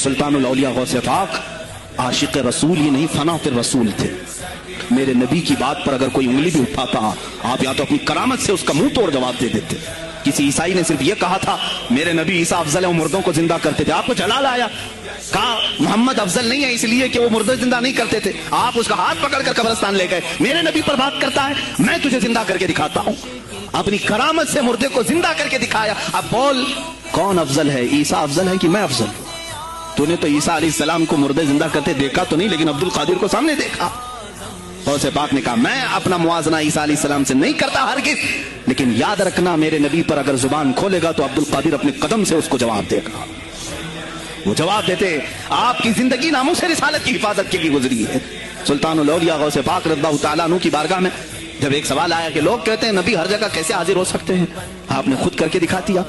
सुल्तानुल औलिया गौसे पाक आशिक रसूल ही नहीं फनात रसूल थे। मेरे नबी की बात पर अगर कोई उंगली भी उठाता आप या तो अपनी करामत से उसका मुंह तोड़ जवाब दे देते। किसी ईसाई ने सिर्फ ये कहा था मेरे नबी ईसा अफजल है, वो मुर्दों को जिंदा करते थे, आपको जलाल आया। कहा मोहम्मद अफजल नहीं है इसलिए कि वो मुर्दे जिंदा नहीं करते थे, आप उसका हाथ पकड़कर कब्रिस्तान ले गए। मेरे नबी पर बात करता है, मैं तुझे जिंदा करके दिखाता हूं। अपनी करामत से मुर्दे को जिंदा करके दिखाया। अब बोल कौन अफजल है, ईसा अफजल है कि मैं अफजल? तूने तो ईसा अलैहिस्सलाम को मुर्दे जिंदा करते देखा तो नहीं, लेकिन अब्दुल कादिर को सामने देखा। गौसे पाक ने कहा मैं अपना मुआजना ईसा अलैहिस्सलाम से नहीं करता हरगिज़, लेकिन याद रखना मेरे नबी पर अगर जुबान खोलेगा तो अब्दुल कादिर अपने कदम से उसको जवाब देगा। वो जवाब देते आपकी जिंदगी नामूस रिसालत की हिफाजत के लिए गुजरी है। सुल्तानुल औलिया गौसे पाक रज़ियल्लाहु ताला अन्हु की बारगाह में जब एक सवाल आया कि लोग कहते हैं नबी हर जगह कैसे हाजिर हो सकते हैं, आपने खुद करके दिखा दिया।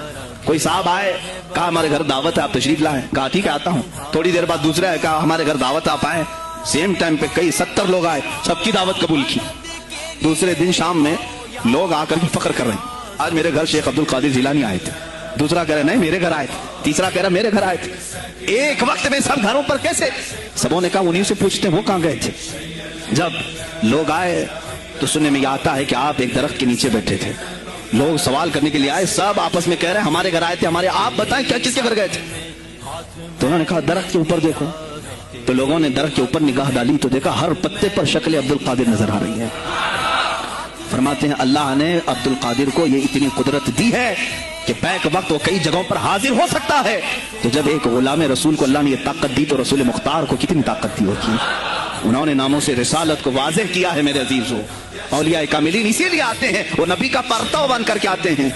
कोई साहब आए, कहा हमारे घर दावत है, आप तशरीफ लाएं, कहा ठीक है आता हूं। थोड़ी देर बाद दूसरा है, कहा हमारे घर दावत आप आए। सेम टाइम पे कई 70 लोग आए, सबकी दावत कबूल की। दूसरे दिन शाम में लोग आकर के फख्र कर रहे हैं आज मेरे घर शेख अब्दुल कादिर जिलानी आए थे। दूसरा कह रहा नहीं मेरे घर आए थे, तीसरा कह रहा मेरे घर आए थे। एक वक्त में सब घरों पर कैसे? सबों ने कहा उन्हीं से पूछते वो कहां गए थे। जब लोग आए तो सुनने में आता है कि आप एक दरख्त के नीचे बैठे थे, लोग सवाल करने के लिए आए, सब आपस में कह रहे हैं हमारे घर आए थे, हमारे, आप बताएं क्या किसके घर गए थे? तो उन्होंने कहा दरख्त के ऊपर देखो। तो लोगों ने दरख्त के ऊपर निगाह डाली तो देखा हर पत्ते पर शक्ल अब्दुल कादिर नजर आ रही है। फरमाते हैं अल्लाह ने अब्दुल कादिर को ये इतनी कुदरत दी है कि बैक वक्त वो कई जगहों पर हाजिर हो सकता है। तो जब एक गुलाम रसूल को अल्लाह ने ये ताकत दी तो रसूल मुख्तार को कितनी ताकत दी होगी। उन्होंने नामों से रिसालत को वाज़ेह किया है। मेरे अजीजों, औलिया कामिलीन इसीलिए आते हैं, वो नबी का परतव बन करके आते हैं।